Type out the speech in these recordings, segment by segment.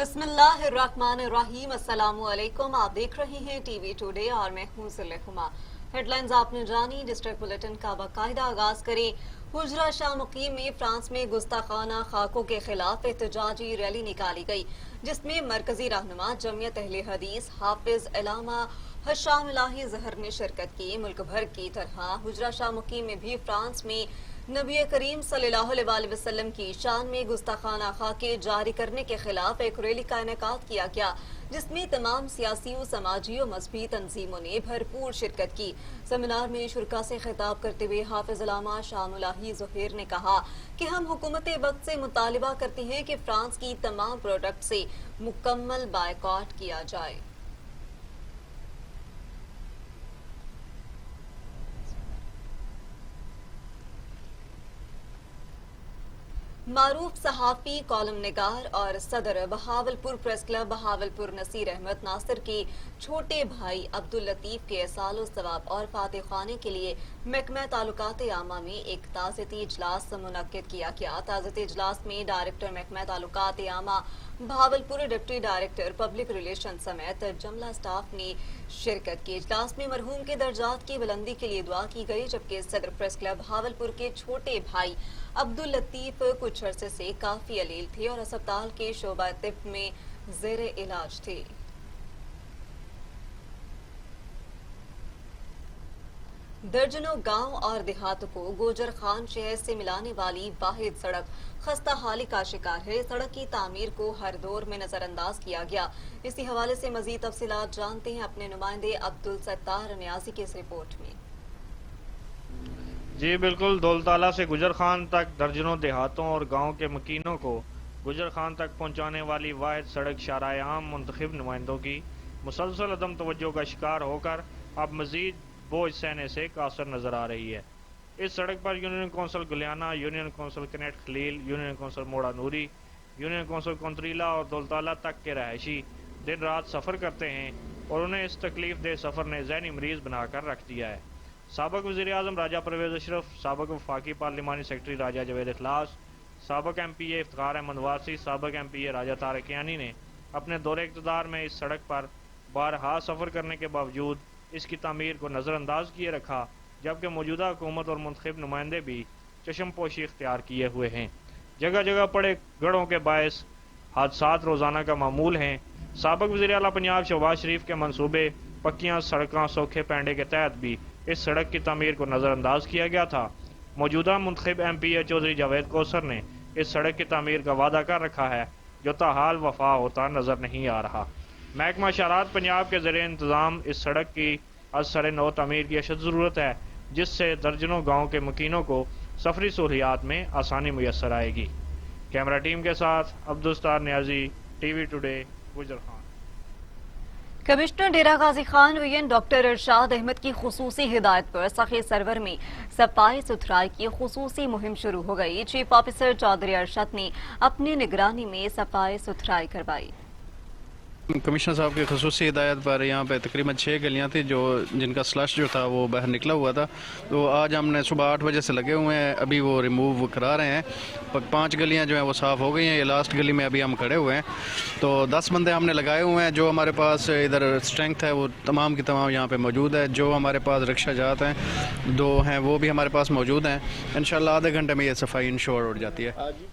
बिस्मिल्लाहिर्रहमानिर्रहीम। अस्सलामुअलैकुम। आप देख रहे हैं टीवी टुडे और मैं हूं सुलेखुमा। हेडलाइंस आपने जानी, डिस्ट्रिक्ट बुलेटिन का बाकायदा आगाज करें। हुजरा शाह मुकीम में फ्रांस में गुस्ताखाना खाकों के खिलाफ एहतजाजी रैली निकाली गई, जिसमें मरकजी रहनुमा जमियत अहले हदीस हाफिज अलामा हशाम इलाही जहर ने शिरकत की। मुल्क भर की तरह हुजरा शाह मुकीम में भी फ्रांस में नबी करीम सल्लल्लाहु अलैहि वसल्लम की शान में गुस्ताखाना खाके जारी करने के खिलाफ एक रैली का इनेकाद किया गया, जिसमें तमाम सियासी, समाजी और मजहबी तंजीमों ने भरपूर शिरकत की। सेमिनार में शुरका से खिताब करते हुए हाफिज अलामा शामुलाही ज़ुहैर ने कहा कि हम हुकूमत वक्त से मुतालिबा करते हैं कि फ्रांस की तमाम प्रोडक्ट से मुकम्मल बायकॉट किया जाए। मारूफ सहाफ़ी, कॉलम निगार और सदर बहावलपुर प्रेस क्लब बहावलपुर नसीर अहमद नासिर के छोटे भाई अब्दुल लतीफ़ के सालो सवाब और फातह खाने के लिए महकमा ताल्लुकात आमा में एक ताज़ती इजलास मुनक्किद किया गया। ताज़ती इजलास में डायरेक्टर महकमा ताल्लुकात आमा Bahawalpur, deputy director public relation समेत जमला स्टाफ ने शिरकत की। इजलास में मरहूम के दर्जात की बुलंदी के लिए दुआ की गई, जबकि सदर प्रेस क्लब बहावलपुर के छोटे भाई अब्दुल लतीफ कुछ अरसे से काफी अलील थे और अस्पताल के शोबा तिब में जेर इलाज थे। दर्जनों गांव और देहातों को गोजर खान शहर से मिलाने वाली वाहिद सड़क खस्ता हाली का शिकार है। सड़क की तामीर को हर दौर में नजरअंदाज किया गया। इसी हवाले से मजीद तफसीलात जानते हैं अपने नुमाइंदे अब्दुल सत्तार न्याजी की इस रिपोर्ट में। जी बिल्कुल, दौलताला से गुजर खान तक दर्जनों देहातों और गांव के मकीनों को गुजर खान तक पहुंचाने वाली वाहिद सड़क शाहराह आम मुंतखब नुमाइंदों की मुसलसल अदम तवज्जो का शिकार होकर अब मजीद बोझ सहने से कासर नजर आ रही है। इस सड़क पर union council Guliana, union council Kanet Khalil, union council Mora Noori, union council कंतरीला और दौलताला तक के रहायशी दिन रात सफ़र करते हैं और उन्हें इस तकलीफ दे सफ़र ने ज़हनी मरीज बनाकर रख दिया है। साबिक़ वज़ीर आज़म राजा परवेज़ अशरफ, साबिक़ वफाकी पार्लिमानी सेक्रेटरी राजा जवेद इखलास, साबिक़ MPA इफ्तिखार अहमद वासी, साबिक़ MPA राजा तारिक यानी ने अपने दौरे इक़्तिदार में इस सड़क पर बारहा सफ़र करने के बावजूद इसकी तामीर को नज़रअंदाज किए रखा, जबकि मौजूदा हुकूमत और मुंतखब नुमाइंदे भी चश्म पोशी इख्तियार किए हुए हैं। जगह जगह पड़े गढ़ों के बायस हादसात रोज़ाना का मामूल हैं। साबिक़ वज़ीर आला पंजाब शहबाज शरीफ के मनसूबे पक्कियाँ सड़कें सोखे पैंडे के तहत भी इस सड़क की तामीर को नज़रअंदाज किया गया था। मौजूदा मुंतखब MPA चौधरी जावेद कौसर ने इस सड़क की तामीर का वादा कर रखा है, जो ताहाल वफा होता नजर नहीं आ रहा। महकमा शरात पंजाब के ज़रिए इंतज़ाम इस सड़क की असर नौ तामीर की अशद ज़रूरत है, जिससे दर्जनों गाँव के मकीनों को सफरी सहूलियात में आसानी मुयसर आएगी। कैमरा टीम के साथ अब्दुल सत्तार न्याजी, TV टुडे, गुजर खान। कमिश्नर डेरा गाजी खान वीएन डॉक्टर इरशाद अहमद की खुसूसी हिदायत पर सखी सरवर में सफाई सुथराई की खुसूसी मुहिम शुरू हो गई। चीफ ऑफिसर चौधरी अरशद ने अपनी निगरानी में सफाई सुथराई करवाई। कमिश्नर साहब की खसूसी हिदायत पर यहाँ पे तकरीबन 6 गलियाँ थी जिनका स्लश जो था वो बाहर निकला हुआ था, तो आज हमने सुबह 8 बजे से लगे हुए हैं, अभी वो रिमूव करा रहे हैं। 5 गलियाँ जो हैं वो साफ़ हो गई हैं। ये लास्ट गली में अभी हम खड़े हुए हैं, तो 10 बंदे हमने लगाए हुए हैं। जो हमारे पास इधर स्ट्रेंथ है वो तमाम की तमाम यहाँ पर मौजूद है। जो हमारे पास रिक्शा जात हैं 2 हैं वो भी हमारे पास मौजूद हैं। इंशाल्लाह आधे घंटे में ये सफाई इंश्योर हो जाती है।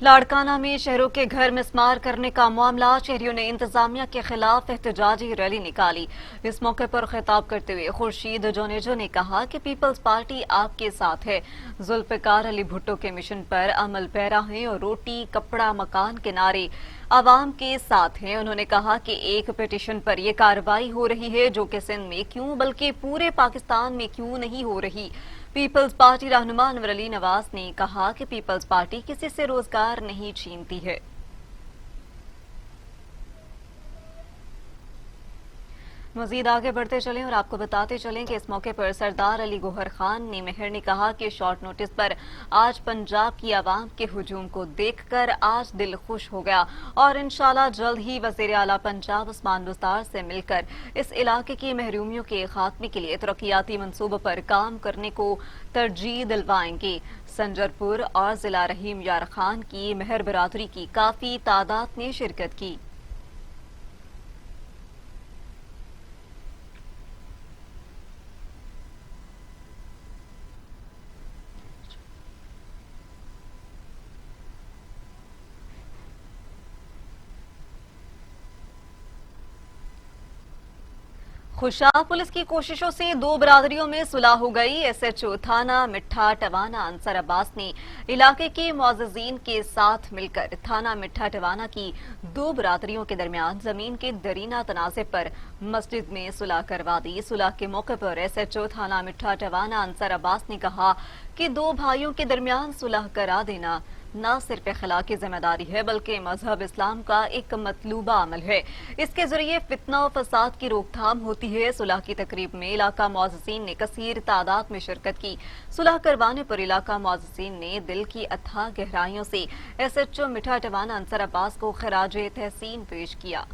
लाड़काना में शहरों के घर मिसमार करने का मामला, शहरियों ने इंतजामिया के खिलाफ एहतजाजी रैली निकाली। इस मौके पर खिताब करते हुए खुर्शीद जोनेजो ने कहा कि पीपल्स पार्टी आपके साथ है, जुल्फिकार अली भुट्टो के मिशन पर अमल पैरा है और रोटी कपड़ा मकान के नारे आवाम के साथ हैं। उन्होंने कहा कि एक पिटीशन पर यह कार्रवाई हो रही है, जो कि सिंध में क्यों बल्कि पूरे पाकिस्तान में क्यों नहीं हो रही। पीपल्स पार्टी रहनुमा अनवर अली नवाज ने कहा कि पीपल्स पार्टी किसी से रोजगार नहीं छीनती है। मजीद आगे बढ़ते चलें और आपको बताते चलें कि इस मौके पर सरदार अली गौहर खान ने मेहर ने कहा कि शॉर्ट नोटिस पर आज पंजाब की आवाम के हुजूम को देखकर आज दिल खुश हो गया और इंशाल्लाह जल्द ही वज़ीर आला पंजाब उस्मान बुज़दार से मिलकर इस इलाके की महरूमियों के खात्मे के लिए तरक्याती मंसूबों पर काम करने को तरजीह दिलवाएंगे। संजरपुर और जिला रहीम यार खान की मेहर बरादरी की काफी तादाद ने शिरकत की। खुशाब पुलिस की कोशिशों से दो बरादरियों में सुलह हो गई। एसएचओ थाना मिठा टवाना अंसर अब्बास ने इलाके के मुअज़्ज़िज़ीन के साथ मिलकर थाना मिठा टवाना की दो बरादरियों के दरमियान जमीन के दरीना तनाज़े पर मस्जिद में सुलह करवा दी। सुलह के मौके पर एसएचओ थाना मिठा टवाना अंसर अब्बास ने कहा कि दो भाइयों के दरमियान सुलह करा देना न सिर्फ अखलाकी जिम्मेदारी है बल्कि मजहब इस्लाम का एक मतलूबा अमल है। इसके जरिए फितना और फसाद की रोकथाम होती है। सुलह की तकरीब में इलाका मुअज़्ज़िज़ीन ने कसीर तादाद में शिरकत की। सुलह करवाने पर इलाका मुअज़्ज़िज़ीन ने दिल की अथाह गहराइयों से एसएचओ मिठा टवाना अंसर अब्बास को खराज तहसीन पेश किया।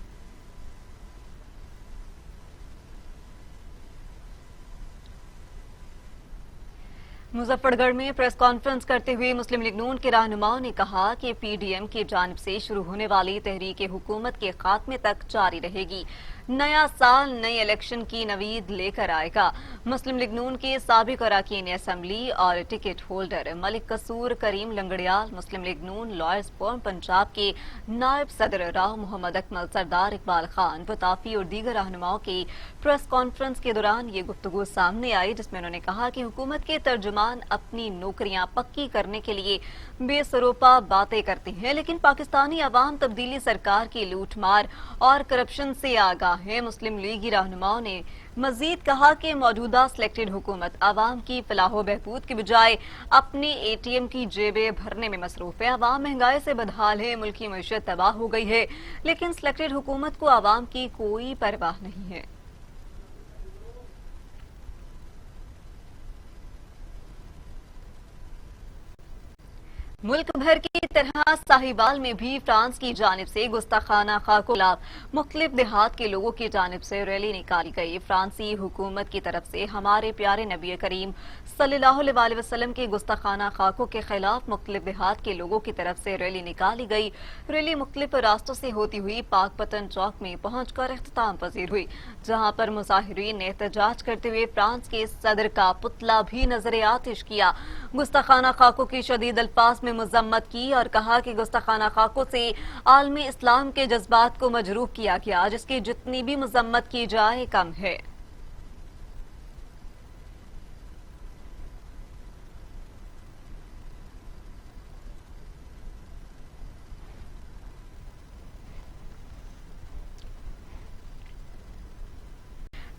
मुजफ्फरगढ़ में प्रेस कॉन्फ्रेंस करते हुए मुस्लिम लीग नून के रहनुमाओं ने कहा कि पीडीएम की जानिब से शुरू होने वाली तहरीक हुकूमत के खात्मे तक जारी रहेगी। नया साल नई इलेक्शन की नवीद लेकर आएगा। मुस्लिम लीग नून के साबिक अरकान असम्बली और टिकट होल्डर मलिक कसूर करीम लंगड़ियाल, मुस्लिम लीग नून लॉयर्स फोरम पंजाब के नायब सदर राव मोहम्मद अकमल, सरदार इकबाल खान, वताफी और दीगर रहनुमाओं की प्रेस कॉन्फ्रेंस के दौरान ये गुफ्तगू सामने आई, जिसमें उन्होंने कहा कि हुकूमत के तर्जुमान अपनी नौकरियां पक्की करने के लिए बेसरोपा बातें करते हैं, लेकिन पाकिस्तानी अवाम तब्दीली सरकार की लूटमार और करप्शन से आगाह है। मुस्लिम लीगी रहनुमाओं ने मजीद कहा कि मौजूदा सिलेक्टेड हुकूमत आवाम की फलाह बहबूद की बजाय अपनी एटीएम की जेबें भरने में मसरूफ है। आवाम महंगाई से बदहाल है, मुल्की मईशत तबाह हो गई है, लेकिन सिलेक्टेड हुकूमत को आवाम की कोई परवाह नहीं है। मुल्क भर की तरह साहिवाल में भी फ्रांस की जानिब से गुस्ताखाना खाकोलाब मुख्तलिफ देहात के लोगों की जानिब से रैली निकाली गई। फ्रांसी हुकूमत की तरफ से हमारे प्यारे नबी करीम सल्लल्लाहु अलैहि वसल्लम के गुस्ताखाना खाकों के खिलाफ मुख्तलिफ देहात के लोगों की तरफ से रैली निकाली गई। रैली मुख्तलिफ रास्तों से होती हुई पाक पतन चौक में पहुंचकर इख्तिताम पजीर हुई, जहां पर मुजाहिरीन ने एहतजाज करते हुए फ्रांस के सदर का पुतला भी नजर आतिश किया। गुस्ताखाना खाकों की शदीद अल्फाज में मजम्मत की और कहा कि गुस्ताखाना खाकों से आलमी इस्लाम के जज्बात को मजरूह किया गया, जिसकी जितनी भी मजम्मत की जाए कम है।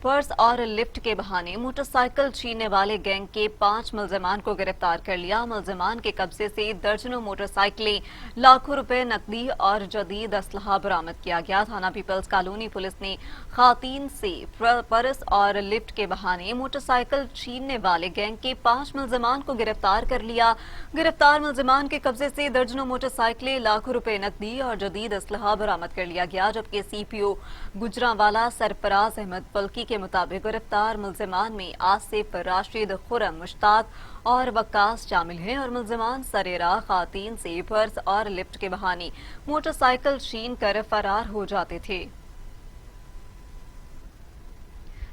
पर्स और लिफ्ट के बहाने मोटरसाइकिल छीनने वाले गैंग के 5 मुलजमान को गिरफ्तार कर लिया। मुलजमान के कब्जे से दर्जनों मोटरसाइकिलें, लाखों रुपए नकदी और जदीद असलहा बरामद किया गया। थाना पीपल्स कॉलोनी पुलिस ने खातीन से पर्स और लिफ्ट के बहाने मोटरसाइकिल छीनने वाले गैंग के 5 मुलजमान को गिरफ्तार कर लिया। गिरफ्तार मुलजमान के कब्जे से दर्जनों मोटरसाइकिलें, लाखों रुपए नकदी और जदीद असलहा बरामद कर लिया गया, जबकि सीपीओ गुजरांवाला सरफराज अहमद पलकी के मुताबिक गिरफ्तार मुलजमान में आसिफ, राशिद, खुरम, मुश्ताक और वक्कास शामिल हैं और मुलजमान सरेरा खातीन से पर्स और लिफ्ट के बहाने मोटरसाइकिल छीन कर फरार हो जाते थे।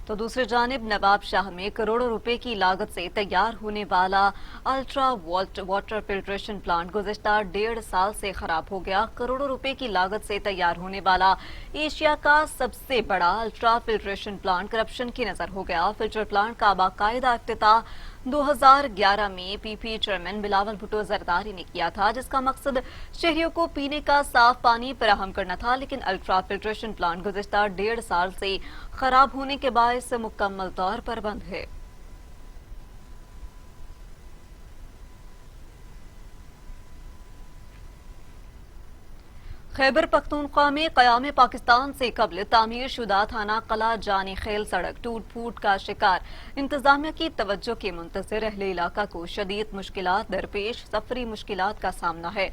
तो दूसरी जानिब नवाब शाह में करोड़ों रुपए की लागत से तैयार होने वाला अल्ट्रा वाटर फिल्ट्रेशन प्लांट गुज़िश्ता 1.5 साल से खराब हो गया। करोड़ों रुपए की लागत से तैयार होने वाला एशिया का सबसे बड़ा अल्ट्रा फिल्ट्रेशन प्लांट करप्शन की नजर हो गया। फिल्टर प्लांट का बाकायदा इफ्तिताह 2011 में पीपी चेयरमैन बिलावल भुट्टो जरदारी ने किया था, जिसका मकसद शहरियों को पीने का साफ पानी फराहम करना था, लेकिन अल्ट्रा फिल्ट्रेशन प्लांट गुज़िश्ता 1.5 साल से खराब होने के बायस मुकम्मल तौर पर बंद है। खैबर पख्तूनख्वा में क़याम पाकिस्तान से कबल तामीर शुदा थाना कला जानी खेल सड़क टूट फूट का शिकार। इंतजामिया की तवज्जो के मुंतज़िर अहले इलाका को शदीद मुश्किलात दरपेश सफरी मुश्किलात का सामना है।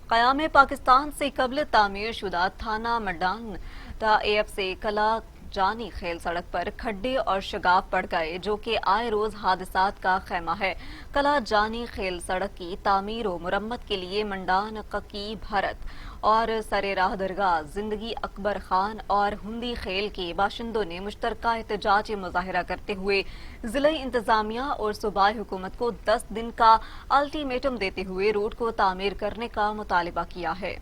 क़याम पाकिस्तान से कबल तामीर शुदा थाना मडान AF से कला जानी खेल सड़क पर खड्डे और शगाफ पड़ गए, जो कि आए रोज हादसात का खेमा है। कला जानी खेल सड़क की तामीर और मुरम्मत के लिए मंडान ककी भारत और सरे राह दरगाह जिंदगी अकबर खान और हुंदी खेल के बाशिंदों ने मुश्तरका एहतजाजी मुजाहिरा करते हुए जिला इंतजामिया और सूबाई हुकूमत को 10 दिन का अल्टीमेटम देते हुए रोड को तामीर करने का मुतालिबा किया है।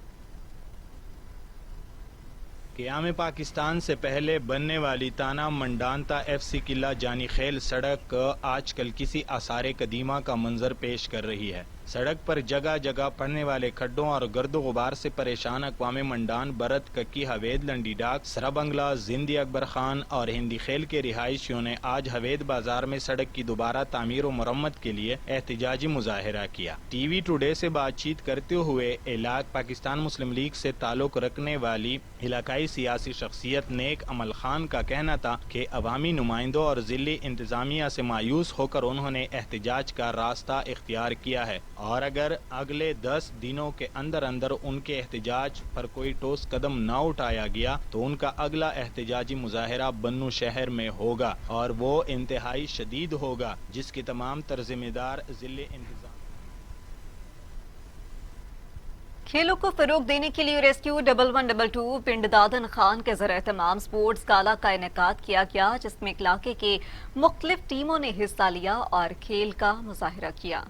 क़याम पाकिस्तान से पहले बनने वाली ताना मंडानता FC किला जानी खेल सड़क आजकल किसी आसार कदीमा का मंजर पेश कर रही है। सड़क पर जगह जगह पड़ने वाले खड्डों और गर्दो गुबार से परेशान अक़वाम मंडान, बरत, कक्की, हवेद, लंडी डाक, सरा बंगला, जिंदी अकबर खान और हिंदी खेल के रिहायशियों ने आज हवेद बाजार में सड़क की दोबारा तामीर और मुरम्मत के लिए एहतजाजी मुजाहिरा किया। TV टुडे से बातचीत करते हुए पाकिस्तान मुस्लिम लीग से ताल्लुक रखने वाली इलाकाई सियासी शख्सियत नेक अमल खान का कहना था कि अवामी नुमाइंदों और जिले इंतजामिया से मायूस होकर उन्होंने एहतजाज का रास्ता इख्तियार किया है और अगर अगले 10 दिनों के अंदर अंदर उनके एहतजाज पर कोई ठोस कदम न उठाया गया तो उनका अगला एहतजाजी मुजाहिरा बन्नू शहर में होगा और वो इंतहाई शदीद होगा, जिसकी तमाम जिम्मेदार जिले इंतजाम। खेलों को फरोग देने के लिए रेस्क्यू 1122 पिंड दादन खान के ज़रिए तमाम स्पोर्ट्स गाला का इनेकाद किया गया, जिसमें इलाके के मुख्तलिफ टीमों ने हिस्सा लिया और खेल का मुजाहिरा किया।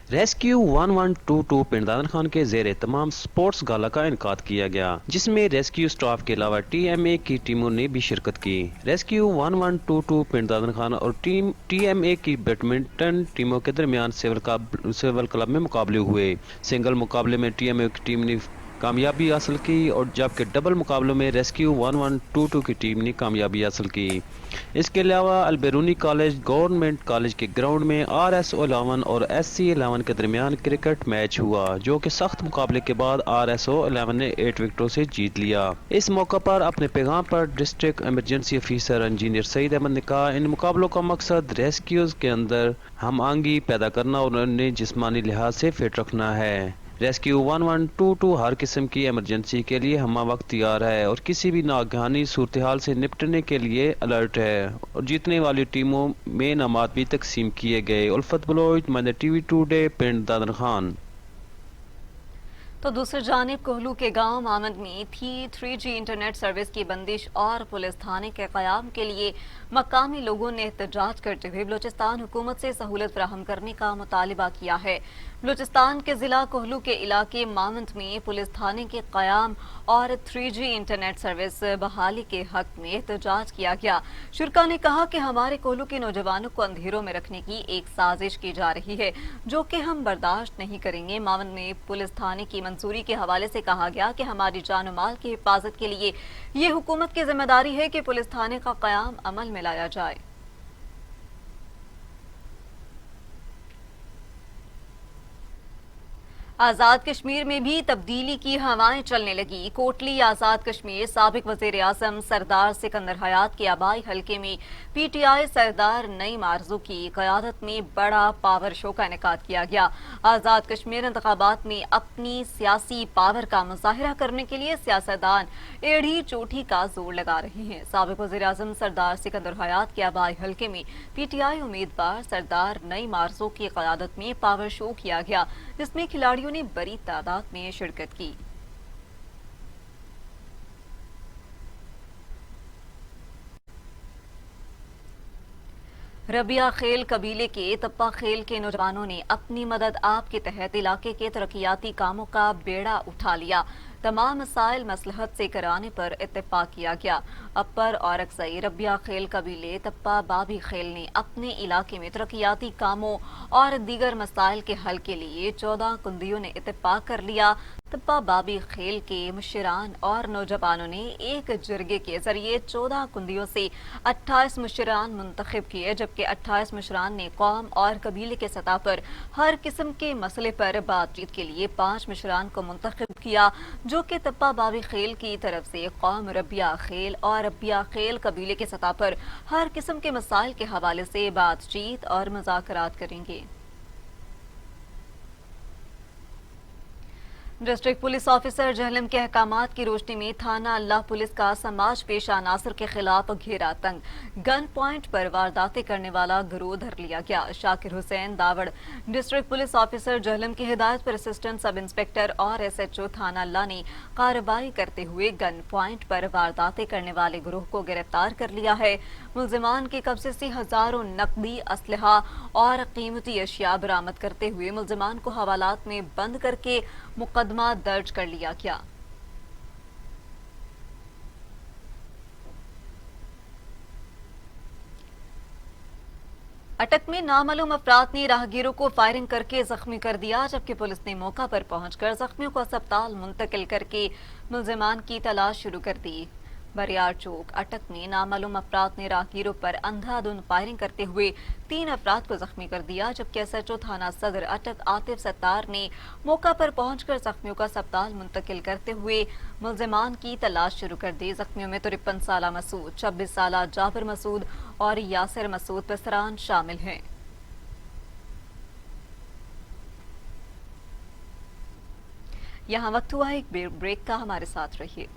रेस्क्यू 1122 पिंड दादन खान के जेर तमाम स्पोर्ट्स गाला का इनकाद किया गया, जिसमें रेस्क्यू स्टाफ के अलावा TMA की टीमों ने भी शिरकत की। रेस्क्यू 1122 पिंड दादन खान और टीम TMA की बैडमिंटन टीमों के दरमियान सिविल क्लब में मुकाबले हुए। सिंगल मुकाबले में TMA की टीम ने कामयाबी हासिल की और जबकि डबल मुकाबलों में रेस्क्यू 1122 की टीम ने कामयाबी हासिल की। इसके अलावा अलबेरूनी कॉलेज गवर्नमेंट कॉलेज के ग्राउंड में RSO11 और SC11 के दरमियान क्रिकेट मैच हुआ, जो कि सख्त मुकाबले के बाद RSO11 ने 8 विकेटों से जीत लिया। इस मौका पर अपने पैगाम पर district emergency officer engineer Saeed Ahmed ने कहा, इन मुकाबलों का मकसद रेस्क्यूज के अंदर हम आंगी पैदा करना और उन्हें जिस्मानी लिहाज से फिट रखना है। रेस्क्यू 1122 हर किस्म की इमरजेंसी के लिए हम वक्त तैयार है और किसी भी नागहानी सूरत हाल से निपटने के लिए अलर्ट है और जीतने वाली टीमों में इनामात भी तकसीम किए गए। उल्फत बलोच, मैंने TV टुडे, पिंड दादन खान। तो दूसरी जानिब कोहलू के गांव मामद में थी 3G इंटरनेट सर्विस की बंदिश और पुलिस थाने के क़याम के लिए मकामी लोगों ने एहतजाज करते हुए बलूचिस्तान हुकूमत से सहूलत फराहम करने का मुतालिबा किया है। बलूचिस्तान के जिला कोहलू के इलाके मामद में पुलिस थाने के क़याम और 3G इंटरनेट सर्विस बहाली के हक में एहतजाज किया गया। शुरका ने कहा कि हमारे कोहलू के नौजवानों को अंधेरों में रखने की एक साजिश की जा रही है, जो कि हम बर्दाश्त नहीं करेंगे। मामद में पुलिस थाने की मंसूरी के हवाले से कहा गया कि हमारी जान और माल की हिफाजत के लिए ये हुकूमत की जिम्मेदारी है कि पुलिस थाने का क़याम अमल में लाया जाए। आजाद कश्मीर में भी तब्दीली की हवाएं चलने लगी। कोटली आजाद कश्मीर साबिक वजीर आजम सरदार सिकंदर हयात के आबाई हल्के में PTI सरदार नईम आरजू की क़यादत में बड़ा पावर शो का इनेकाद किया गया। आजाद कश्मीर इंतखाबात में अपनी सियासी पावर का मुजाहिरा करने के लिए सियासतदान एड़ी चोटी का जोर लगा रहे हैं। साबिक वजीर आजम सरदार सिकंदर हयात के आबाई हल्के में PTI उम्मीदवार सरदार नईम आरजू की क़यादत में पावर शो किया गया, जिसमें खिलाड़ियों ने बड़ी तादाद में शिरकत की। रबिया खेल कबीले के तप्पा खेल के नौजवानों ने अपनी मदद आप के तहत इलाके के तरक्याती कामों का बेड़ा उठा लिया। तमाम मसाइल मसलहत से कराने पर इत्तेफाक किया गया। अपर और अक्सई रबिया खेल कबीले तप्पा बाबी खेल ने अपने इलाके में तरक्याती कामों और दीगर मसाइल के हल के लिए 14 कुंदियों ने इत्तेफाक कर लिया। तब्बा बाबी खेल के मुशरान और नौजवानों ने एक जरगे के जरिए 14 कुंदियों से 28 मुशरान मुंतखब किए, जबकि 28 मुशरान ने कौम और कबीले के सतह पर हर किस्म के मसले पर बातचीत के लिए 5 मुशरान को मुंतखब किया, जो कि तब्बा बाबी खेल की तरफ से कौम रबिया खेल और रबिया खेल कबीले के सतह पर हर किस्म के मसाइल के हवाले से बातचीत और मुज़ाकरात करेंगे। डिस्ट्रिक्ट पुलिस ऑफिसर जहलम के अहकामात की रोशनी में थाना अल्लाह पुलिस का समाज पेशा अनासर के खिलाफ घेरा तंग, गन पॉइंट पर वारदातें करने वाला गिरोह धर लिया गया। Shakir Hussain Dawar district police officer Jhelum की हिदायत पर असिस्टेंट सब इंस्पेक्टर और SHO थाना अल्लाह ने कार्रवाई करते हुए गन पॉइंट पर वारदातें करने वाले गिरोह को गिरफ्तार कर लिया है। मुल्जिमान के कब्जे से हजारों नकदी, असलहा और कीमती अशिया बरामद करते हुए मुल्जिमान को हवालात में बंद करके मुकदमा दर्ज कर लिया गया। अटक में नामालूम अफराद ने राहगीरों को फायरिंग करके जख्मी कर दिया, जबकि पुलिस ने मौका पर पहुंचकर जख्मियों को अस्पताल मुंतकिल करके मुल्जिमान की तलाश शुरू कर दी। बरियार चौक अटक में नामालूम अफराद ने राहगीरों पर अंधाधुंध फायरिंग करते हुए 3 अफराद को जख्मी कर दिया, जबकि SHO थाना सदर अटक आतिफ सत्तार ने मौका पर पहुंचकर जख्मियों को अस्पताल मुंतकिल करते हुए मुल्जिमान की तलाश शुरू कर दी। जख्मियों में 53 साला मसूद, 26 साला जाबिर मसूद और यासिर मसूद पसरान शामिल हैं। यहाँ वक्त हुआ एक ब्रेक का, हमारे साथ रहिए।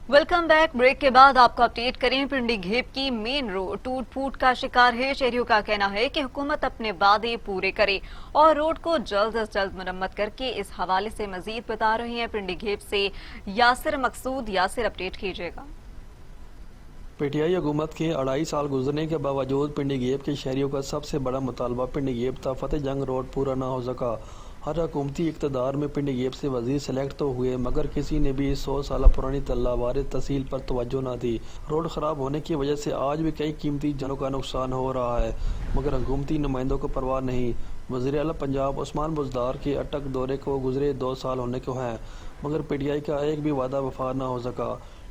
Welcome back. ब्रेक के बाद आपको अपडेट करें। पिंडी घेप की मेन रोड टूट फूट का शिकार है। शहरियों का कहना है कि हुकूमत अपने वादे पूरे करे और रोड को जल्द से जल्द मुरम्मत करके इस हवाले से मजीद बता रहे हैं पिंडी घेप से यासिर मकसूद। यासिर, अपडेट कीजिएगा। पीटीआई हुकूमत के 2.5 साल गुजरने के बावजूद पिंडी घेप के शहरियों का सबसे बड़ा मुतालबा पिंडी घेप था फतेह जंग रोड पूरा ना हो सका। हर हुकूमती इक़्तिदार में पिंडी घेप से वजीर सेलेक्ट तो हुए, मगर किसी ने भी 100 साल पुरानी तल्लावार तहसील पर तवज्जो न दी। रोड ख़राब होने की वजह से आज भी कई कीमती जानों का नुकसान हो रहा है, मगर हुकूमती नुमाइंदों को परवाह नहीं। वज़ीर आला पंजाब उस्मान बुज़दार के अटक दौरे को गुजरे 2 साल होने को हैं, मगर पीटीआई का एक भी वादा वफा न हो सका।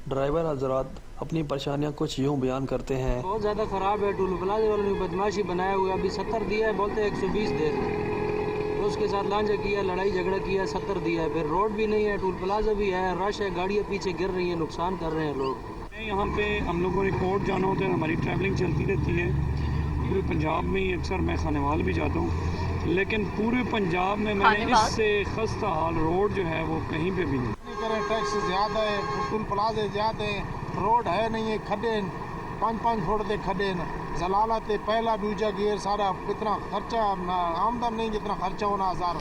ड्राइवर हजरात अपनी परेशानियां कुछ यूँ बयान करते हैं। बहुत ज़्यादा ख़राब है। टूल प्लाजा वालों ने बदमाशी बनाया हुआ है। अभी 70 दिया है, बोलते 120 दे रहे। उसके साथ लांझा किया, लड़ाई झगड़ा किया, 70 दिया है। फिर रोड भी नहीं है, टूल प्लाजा भी है, रश है, गाड़ियाँ पीछे गिर रही हैं, नुकसान कर रहे हैं लोग। यहाँ पे हम लोगों ने कोर्ट जाना होता है, हमारी ट्रैवलिंग चलती रहती है। पूरे पंजाब में ही अक्सर मैं खानेवाल भी जाता हूँ, लेकिन पूरे पंजाब में मैंने इससे खस्ता हाल रोड जो है वो कहीं पे भी नहीं। टैक्स ज़्यादा है, टूल प्लाजे ज़्यादा है, रोड है नहीं है, खड्डे 5-5 फुट के खड्डे जलालत पहला दूजा गियर सारा इतना खर्चा आमदन नहीं जितना खर्चा होना हज़ार।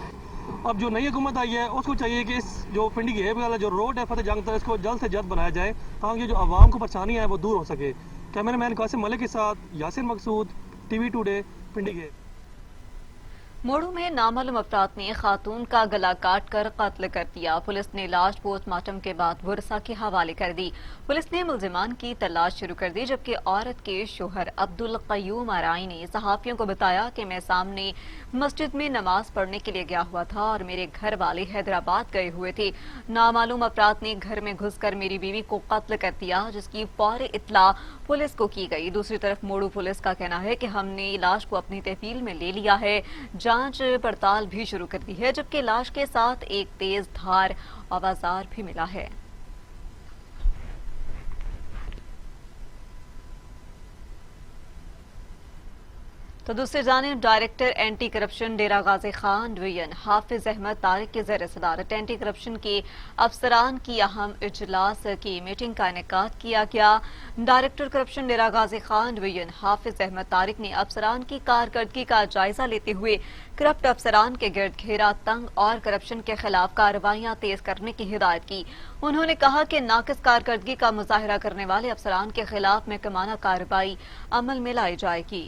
अब जो नई हुकूमत आई है उसको चाहिए कि इस जो पिंडी घेप वाला जो रोड है फतेह जंग तक, इसको जल्द से जल्द बनाया जाए ताकि जो आवाम को परेशानी है वो दूर हो सके। कैमरामैन कासिम मलिक के साथ यासिर मकसूद, TV टुडे, पिंडी घेप। मोड़ू में नामालूम अफराद ने खातून का गला काट कर कत्ल कर दिया। पुलिस ने लाश पोस्टमार्टम के बाद बुरसा के हवाले कर दी। पुलिस ने मुल्जिमान की तलाश शुरू कर दी, जबकि औरत के शोहर अब्दुल कयूम आराई ने सहाफियों को बताया कि मैं सामने मस्जिद में नमाज पढ़ने के लिए गया हुआ था और मेरे घर वाले हैदराबाद गए हुए थे। नामालूम अफराद ने घर में घुसकर मेरी बीवी को कत्ल कर दिया, जिसकी फौरी इत्तला पुलिस को की गई। दूसरी तरफ मोड़ू पुलिस का कहना है कि हमने लाश को अपनी तहवील में ले लिया है, जांच पड़ताल भी शुरू कर दी है, जबकि लाश के साथ एक तेज धार औजार भी मिला है। तो दूसरी जानिब डायरेक्टर एंटी करप्शन डेरा गाजी खान डिवीजन हाफिज अहमद तारिक के ज़ेर सदारत एंटी करप्शन के अफसरान की अहम इजलास की मीटिंग का इनेकाद किया गया। डायरेक्टर करप्शन डेरा गाजी खान डिवीजन हाफिज अहमद तारिक ने अफसरान की कारकर्दगी का जायजा लेते हुए करप्ट अफसरान के गिर्द घेरा तंग और करप्शन के खिलाफ कार्रवाइयां तेज करने की हिदायत की। उन्होंने कहा कि नाकिस कारकर्दगी का मुजाहरा करने वाले अफसरान के खिलाफ महकमाना कार्रवाई अमल में लाई जाएगी।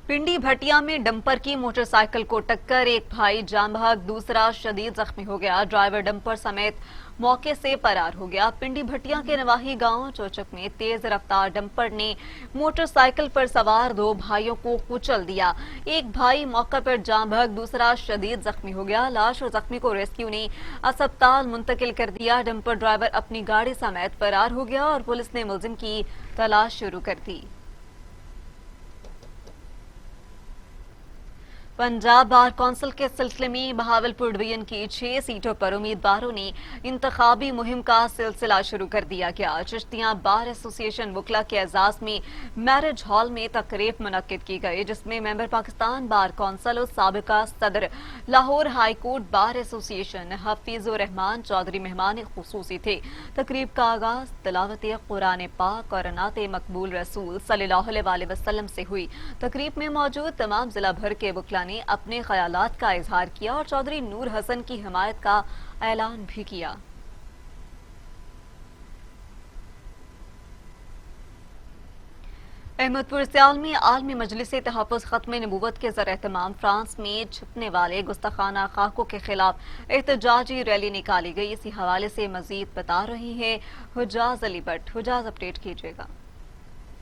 पिंडी भटिया में डंपर की मोटरसाइकिल को टक्कर, एक भाई जान बहक, दूसरा शदीद जख्मी हो गया। ड्राइवर डंपर समेत मौके से फरार हो गया। पिंडी भटिया के नवाही गांव चोचक में तेज रफ्तार डंपर ने मोटरसाइकिल पर सवार 2 भाइयों को कुचल दिया। एक भाई मौके पर जान बहक, दूसरा शदीद जख्मी हो गया। लाश और जख्मी को रेस्क्यू ने अस्पताल मुंतकिल कर दिया। डंपर ड्राइवर अपनी गाड़ी समेत फरार हो गया और पुलिस ने मुलजिम की तलाश शुरू कर दी। पंजाब बार कौंसिल के सिलसिले में बहावलपुर डिवीजन की 6 सीटों पर उम्मीदवारों ने इंतखाबी मुहिम का सिलसिला शुरू कर दिया गया। चिश्तियां बार एसोसिएशन वकला के एजाज में मैरिज हॉल में तकरीब मुनक्किद की गई, जिसमें मेंबर पाकिस्तान बार कौंसिल और साबिका सदर Lahore high court bar association Hafeezur Rehman Chaudhry मेहमान खुसूसी थे। तकरीब का आगाज तिलावत कुरान पाक और नात मकबूल रसूल सल्लल्लाहु अलैहि वसल्लम से हुई। तकरीब में मौजूद तमाम जिला भर के वकला ने अपने ख्यालात का इजहार किया और चौधरी नूर हसन की हिमायत का ऐलान भी किया। अहमदपुर सियाल में आलमी मजलिस तहफ़्फ़ुज़ ख़त्म नबूवत के ज़र एहतमाम फ्रांस में छपने वाले गुस्ताखाना खाकों के खिलाफ एहतजाजी रैली निकाली गई। इसी हवाले से मजीद बता रही है हुजाज अली भट्ट। हुजाज, अपडेट कीजिएगा।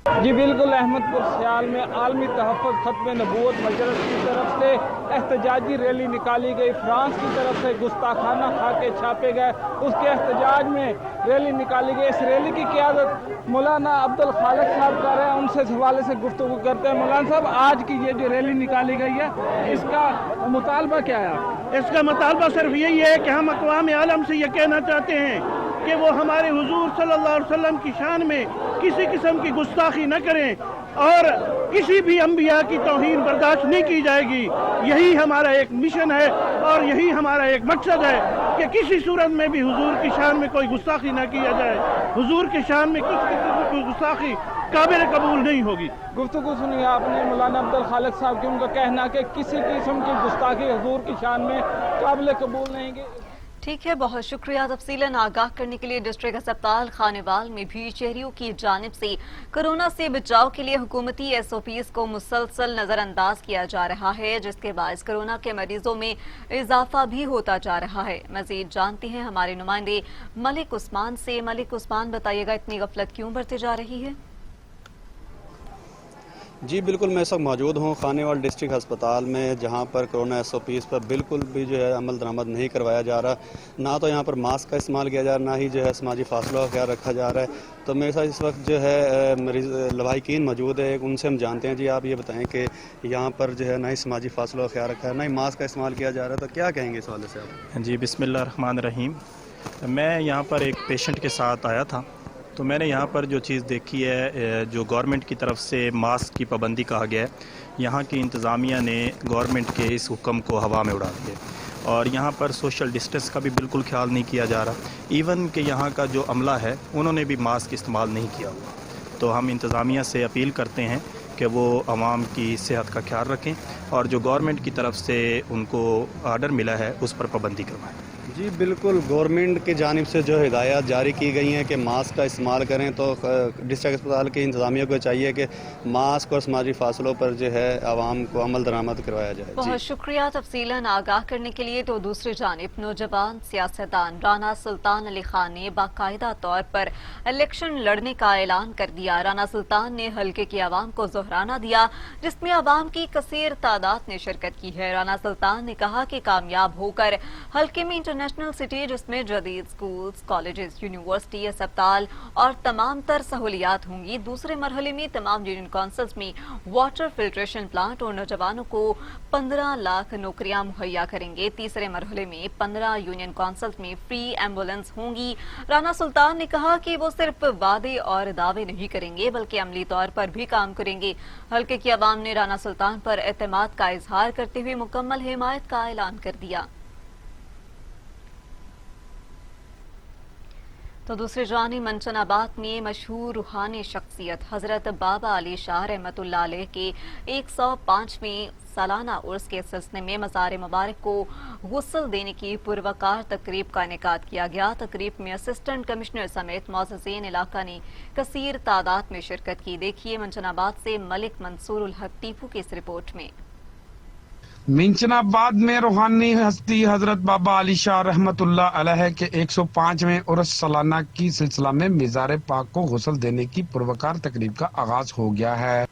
जी बिल्कुल, अहमदपुर सियाल में आलमी तहफ़्फ़ुज़ ख़त्म नबूवत मजलिस की तरफ से एहतजाजी रैली निकाली गई। फ्रांस की तरफ से गुस्ताखाना खाके छापे गए, उसके एहतजाज में रैली निकाली गई। इस रैली की क़ियादत मौलाना अब्दुल खालिक साहब कर रहे हैं, उनसे इस हवाले से गुफ्तगू करते हैं। मौलाना साहब, आज की ये जो रैली निकाली गई है, इसका मुतालबा क्या है? इसका मुतालबा सिर्फ यही है कि हम अक़वाम आलम से ये कहना चाहते हैं कि वो हमारे हुजूर सल्लल्लाहु अलैहि वसल्लम की शान में किसी किस्म की गुस्ताखी न करें और किसी भी अंबिया की तौहीन बर्दाश्त नहीं की जाएगी। यही हमारा एक मिशन है और यही हमारा एक मकसद है कि किसी सूरत में भी हुजूर की शान में कोई गुस्ताखी न किया जाए। हुजूर की शान में किसी किस्म की गुस्ताखी काबिल कबूल नहीं होगी। गुफ्तगू सुनी आपने मौलाना अब्दुल खालिक साहब की, उनका कहना कि किसी किस्म की गुस्ताखी हुजूर की शान में काबिल कबूल नहीं है। ठीक है, बहुत शुक्रिया। तफसीलन आगाह करने के लिए डिस्ट्रिक्ट अस्पताल खानेवाल में भी शहरियों की जानिब से कोरोना से बचाव के लिए हुकूमती SOPs को मुसलसल नजरअंदाज किया जा रहा है, जिसके बायस कोरोना के मरीजों में इजाफा भी होता जा रहा है। मजीद जानते हैं हमारे नुमाइंदे मलिक उस्मान से। मलिक उस्मान, बताइएगा इतनी गफलत क्यों बढ़ती जा रही है? जी बिल्कुल, मैं इस वक्त मौजूद हूँ खानेवाल डिस्ट्रिक्ट अस्पताल में, जहाँ पर कोरोना SOPs पर बिल्कुल भी जो है अमल दरामद नहीं करवाया जा रहा। ना तो यहाँ पर मास्क का इस्तेमाल किया जा रहा, ना ही जो है समाजी फासला का ख्याल रखा जा रहा है। तो मेरे साथ इस वक्त जो है मरीज लवाहिकीन मौजूद है, उनसे हम जानते हैं। जी आप ये बताएं कि यहाँ पर जो है ना ही समाजी फासला का ख्याल रखा है, ना ही मास्क का इस्तेमाल किया जा रहा है, तो क्या कहेंगे इस वाले से आप? जी बिस्मिल्लाह रहमान रहीम। मैं यहाँ पर एक पेशेंट के साथ आया था, तो मैंने यहाँ पर जो चीज़ देखी है, जो गवर्नमेंट की तरफ से मास्क की पाबंदी कहा गया है, यहाँ की इंतज़ामिया ने गवर्नमेंट के इस हुक्म को हवा में उड़ा दिया और यहाँ पर सोशल डिस्टेंस का भी बिल्कुल ख्याल नहीं किया जा रहा। इवन कि यहाँ का जो अमला है उन्होंने भी मास्क इस्तेमाल नहीं किया हुआ। तो हम इंतज़ामिया से अपील करते हैं कि वो आवाम की सेहत का ख्याल रखें और जो गवर्नमेंट की तरफ से उनको आर्डर मिला है उस पर पाबंदी करवाएँ। जी बिल्कुल, गवर्नमेंट की जानिब से जो हिदायत जारी की गई हैं कि मास्क का इस्तेमाल करें, तो डिस्ट्रिक्ट अस्पताल के इंतज़ामिया को चाहिए कि मास्क और समाजी फासलों पर जो है आवाम को अमल दरामद करवाया जाए। बहुत शुक्रिया तफसीलन आगाह करने के लिए। तो दूसरी जानिब नौजवान सियासतदान राना सुल्तान अली खान ने बाकायदा तौर पर इलेक्शन लड़ने का ऐलान कर दिया। राना सुल्तान ने हल्के की आवाम को जोहराना दिया, जिसमें आवाम की कसीर तादाद ने शिरकत की है। राना सुल्तान ने कहा कि कामयाब होकर हल्के में इंटरनेशनल सिटी, जिसमें जदीद स्कूल्स, कॉलेजेस, यूनिवर्सिटी, अस्पताल और तमाम तर सहूलियात होंगी। दूसरे मरहले में तमाम यूनियन काउंसिल्स में वाटर फिल्ट्रेशन प्लांट और नौजवानों को 15 लाख नौकरियां मुहैया करेंगे। तीसरे मरहले में 15 यूनियन काउंसिल्स में फ्री एम्बुलेंस होंगी। राना सुल्तान ने कहा कि वो सिर्फ वादे और दावे नहीं करेंगे बल्कि अमली तौर पर भी काम करेंगे। हल्के की आवाम ने राना सुल्तान पर एतमाद का इजहार करते हुए मुकम्मल हिमायत का ऐलान कर दिया। तो दूसरी जानी मंचनाबाद में मशहूर रूहानी शख्सियत हजरत बाबा अली शाह रहमतुल्लाह अलैह के 105वें सालाना उर्स के सिलसिले में मज़ार मुबारक को गुस्ल देने की पुरवकार तकरीब का इनेकाद किया गया। तकरीब में असिस्टेंट कमिश्नर समेत मौज़ज़ीन इलाका ने कसीर तादाद में शिरकत की। देखिए मंचनाबाद से मलिक मंसूर उल हक टीपू की इस रिपोर्ट में। मिंचनाबाद में रूहानी हस्ती हजरत बाबा अली शाह रहमतुल्लाह अलैह के 105वें उर्स सालाना की सिलसिला में मीज़ार पाक को गुस्ल देने की पुरवकार तकरीब का आगाज हो गया है।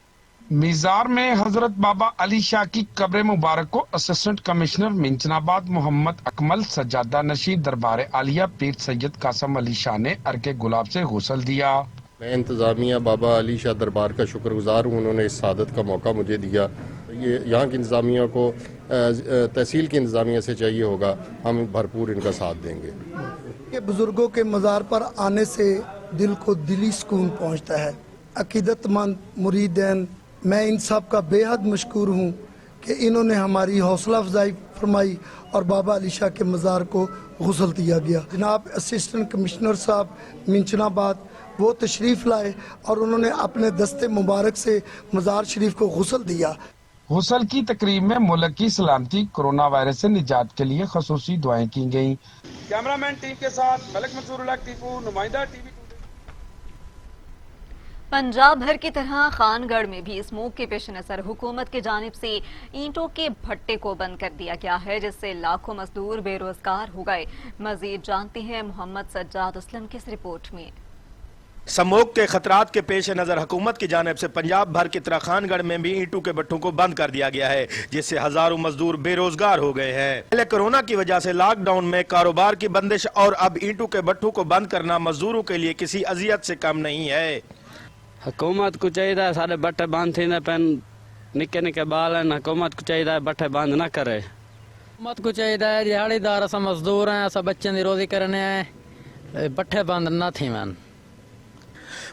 मीज़ार में हजरत बाबा अली शाह की कब्र मुबारक को असिस्टेंट कमिश्नर मिंचनाबाद मोहम्मद अकमल सज्जादा नशीद दरबार आलिया पीर सैयद कासम अली शाह ने अर्के गुलाब से गुस्ल दिया। मैं इंतज़ामिया बाबा अली शाह दरबार का शुक्रगुजार हूँ, उन्होंने इस सादत का मौका मुझे दिया। ये यहाँ की इंतज़ामिया को तहसील की इंतज़ामिया से चाहिए होगा, हम भरपूर इनका साथ देंगे। के बुज़ुर्गों के मज़ार पर आने से दिल को दिली सुकून पहुँचता है। अकीदतमंद मुरीदैन, मैं इन सब का बेहद मशकूर हूँ कि इन्होंने हमारी हौसला अफजाई फरमाई और बाबा अली शाह के मज़ार को गुस्ल दिया गया। जनाब असिस्टेंट कमिश्नर साहब मिंचनाबाद वो तशरीफ़ लाए और उन्होंने अपने दस्ते मुबारक से मज़ार शरीफ को गुस्ल दिया। गुस्ल की तकरीब में मुल्क की सलामती, कोरोना वायरस से निजात के लिए खसूसी दुआएं की गयी। कैमरामैन टीम के साथ मलिक मंसूर उल हक टीपू, नुमाइंदा टीवी। पंजाब भर की तरह खानगढ़ में भी स्मोक के पेश नजर हुकूमत की जानिब से ईंटों के भट्टे को बंद कर दिया गया है, जिससे लाखों मजदूर बेरोजगार हो गए। मजीद जानते हैं मोहम्मद सज्जाद असलम की इस रिपोर्ट में। स्मोक के खतरात के पेश नज़र हुकूमत की जानिब से पंजाब भर की तरह खानगढ़ में भी ईंटों के भट्टों को बंद कर दिया गया है, जिससे हजारों मजदूर बेरोजगार हो गए हैं। पहले कोरोना की वजह से लॉकडाउन में कारोबार की बंदिश और अब ईंटों के भट्टों को बंद करना मजदूरों के लिए किसी अजियत से कम नहीं है। हुकूमत को चाहिए सारे भट्टे बंद थी पैन, निके निके बाल हैं, हुकूमत को चाहिए भट्टे बंद ना करे। हुकूमत को चाहिए दिहाड़ीदार अस मजदूर हैं, अस बच्चों की रोजी करने हैं, भट्टे बंद ना थी मैन।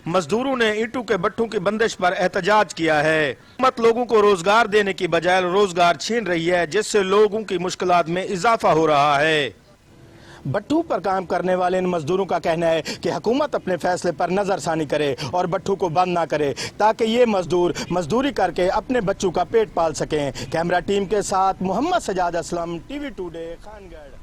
मजदूरों ने ईंटों के भट्टों की बंदिश पर एहतजाज किया है। हुकूमत लोगों को रोजगार देने की बजाय रोजगार छीन रही है, जिससे लोगों की मुश्किलात में इजाफा हो रहा है। भट्टू पर काम करने वाले इन मजदूरों का कहना है कि हुकूमत अपने फैसले पर नजरसानी करे और भट्टू को बंद ना करे, ताकि ये मजदूर मजदूरी करके अपने बच्चों का पेट पाल सकें। कैमरा टीम के साथ मोहम्मद सजाद असलम, टीवी टुडे, खानगढ़।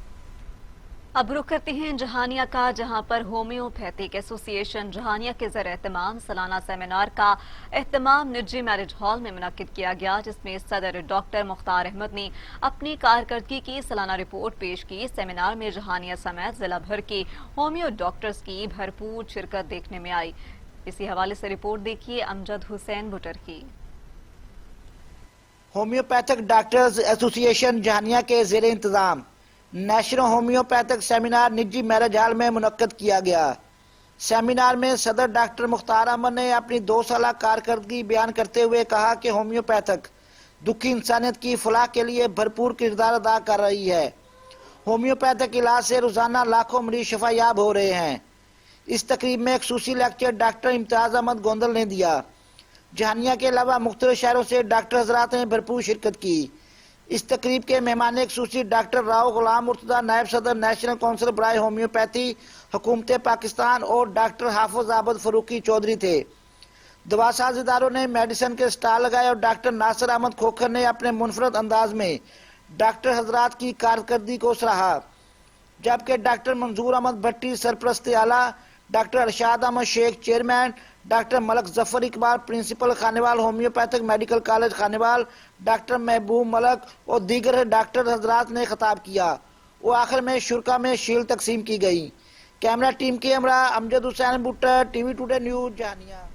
अब रुख करते हैं जहानिया का, जहां पर होम्योपैथिक एसोसिएशन जहानिया के ज़रिए एहतमाम सालाना सेमिनार का एहतमाम निजी मैरिज हॉल में मुनक्किद किया गया, जिसमें सदर डॉक्टर मुख्तार अहमद ने अपनी कारकर्दगी की सालाना रिपोर्ट पेश की। सेमिनार में जहानिया समेत जिला भर के होम्यो डॉक्टर्स की भरपूर शिरकत देखने में आई। इसी हवाले से रिपोर्ट देखिए अमजद हुसैन बुटर की। होम्योपैथिक डॉक्टर्स एसोसिएशन जहानिया के ज़ेर इंतजाम नेशनल होम्योपैथिक सेमिनार निजी मैरिज हॉल में मुनक्किद किया गया। सेमिनार में सदर डॉक्टर मुख्तार अहमद ने अपनी 2 साल कारकर्दगी बयान करते हुए कहा कि होम्योपैथिक दुखी इंसानियत की फलाह के लिए भरपूर किरदार अदा कर रही है। होम्योपैथिक इलाज से रोजाना लाखों मरीज शफायाब हो रहे हैं। इस तकरीब में खुसूसी लेक्चर डॉक्टर इम्तियाज अहमद गोंदल ने दिया। जहानिया के अलावा मुख्तलिफ शहरों से डॉक्टर हजरात ने भरपूर शिरकत की। इस तकरीब के मेहमान खुसूसी डॉक्टर राव गुलाम मुर्तदा, नायब सदर नेशनल काउंसिल बराए होम्योपैथी हुकूमत पाकिस्तान, और डॉक्टर हाफिज आबद फरूकी चौधरी थे। दवा साज इदारों ने मेडिसिन के स्टॉल लगाए और डॉक्टर नासिर अहमद खोखर ने अपने मुनफरद अंदाज में डॉक्टर हजरात की कारकर्दगी को सराहा, जबकि डॉक्टर मंजूर अहमद भट्टी सरपरस्त आला, doctor Arshad Ahmed Sheikh chairman, doctor Malik Zafar Iqbal principal Khanewal homeopathic medical college Khanewal, doctor Mehboob Malik और दीगर डॉक्टर हजरात ने खिताब किया। वो आखिर में शुरा में शील तकसीम की गई। कैमरा टीम के हमरा Amjad Hussain Buttar, TV today news Jahania.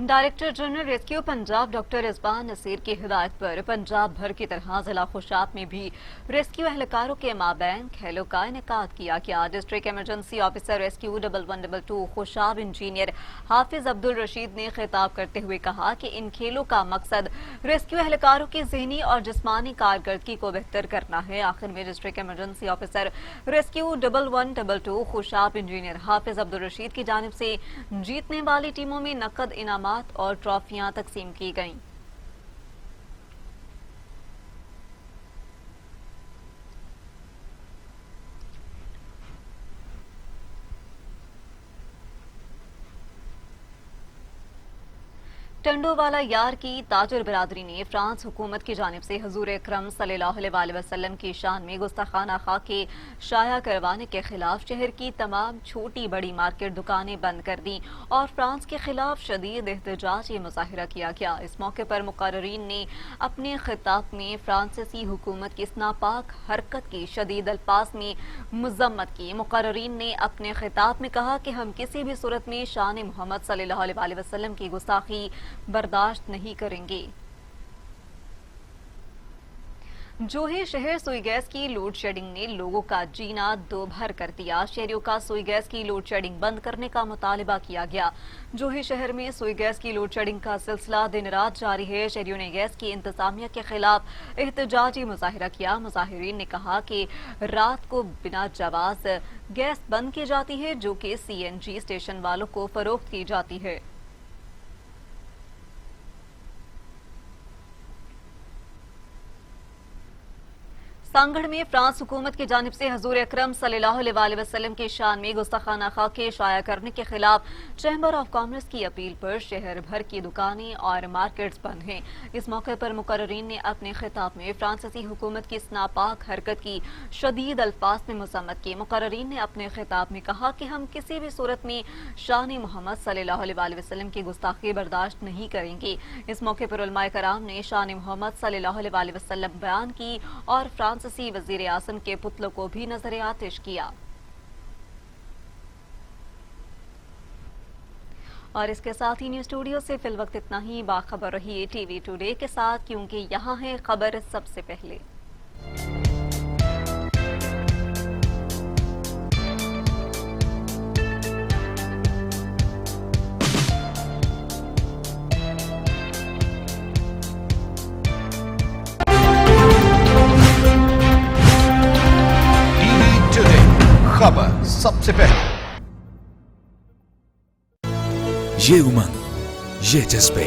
Director general rescue Punjab doctor Isban Naseer की हिदायत पर पंजाब भर की तरह जिला खुशाब में भी रेस्क्यू एहलकारों के माबैन खेलों का इनेकाद किया गया। District emergency officer rescue 1122 Khushab engineer Hafiz Abdul Rasheed ने खिताब करते हुए कहा कि इन खेलों का मकसद रेस्क्यू एहलकारों की ज़हनी और जिस्मानी कारकर्दगी को बेहतर करना है। आखिर में district emergency officer rescue 1122 Khushab engineer Hafiz Abdul Rasheed की जानिब से जीतने वाली टीमों में नकद इनाम और ट्रॉफियां तकसीम की गईं। टंडोवाला यार की ताजर बरादरी ने फ्रांस हुकूमत की जानिब से हुजूर अकरम सल्लल्लाहु अलैहि वसल्लम की शान में गुस्ताखाना खाके शाया करवाने के खिलाफ शहर की तमाम छोटी बड़ी मार्केट दुकानें बंद कर दी और फ्रांस के खिलाफ शदीद एहतजाजी मुजाहिरा किया गया। इस मौके पर मुकर्रिरीन ने अपने खिताब में फ्रांसीसी हुकूमत की इस नापाक हरकत की शदीद अल्फाज में मजम्मत की। मुकर्रिरीन ने अपने खिताब में कहा कि हम किसी भी सूरत में शान मोहम्मद सल्लल्लाहु अलैहि वसल्लम की गुस्ताखी बर्दाश्त नहीं करेंगे। जोहे शहर सुई गैस की लोड शेडिंग ने लोगों का जीना दोभर कर दिया। शहरियों का सुई गैस की लोड शेडिंग बंद करने का मुतालिबा किया गया। जोहे शहर में सुई गैस की लोड शेडिंग का सिलसिला दिन रात जारी है। शहरियों ने गैस की इंतजामिया के खिलाफ एहतजाजी मुजाहिरा किया। मुजाहिरीन ने कहा कि रात को बिना जवाज गैस बंद की जाती है, जो कि CNG स्टेशन वालों को फरोख्त की जाती है। सांगड़ में फ्रांस हुकूमत की जानिब से हुजूर अकरम सल्लल्लाहु अलैहि वसल्लम की शान में गुस्ताखाना खाके शाया करने के खिलाफ चैम्बर ऑफ कॉमर्स की अपील पर शहर भर की दुकानें और मार्केट्स बंद हैं। इस मौके पर मुकर्रिरीन ने अपने खिताब में फ्रांसीसी हुकूमत की इस नापाक हरकत की शदीद अल्फाज में मजम्मत की। मुकर्रिरीन ने अपने खिताब में कहा कि हम किसी भी सूरत में शान मोहम्मद सल्लल्लाहु अलैहि वसल्लम की गुस्ताखी बर्दाश्त नहीं करेंगे। इस मौके पर उलमाए कराम ने शान मोहम्मद सल्लल्लाहु अलैहि वसल्लम बयान की और फ्रांसीसी वजीर आज़म के पुतलों को भी नजर आतिश किया। और इसके साथ ही न्यूज स्टूडियो से फिल वक्त इतना ही। बाखबर रहिए TV टुडे के साथ, क्योंकि यहाँ है खबर सबसे पहले। खबर सबसे पहले। ये उमंग, ये जज्बे,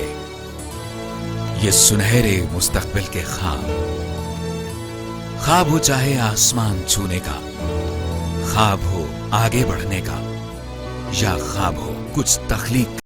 ये सुनहरे मुस्तकबिल के ख्वाब हो चाहे आसमान छूने का, ख्वाब हो आगे बढ़ने का, या ख्वाब हो कुछ तख्लीक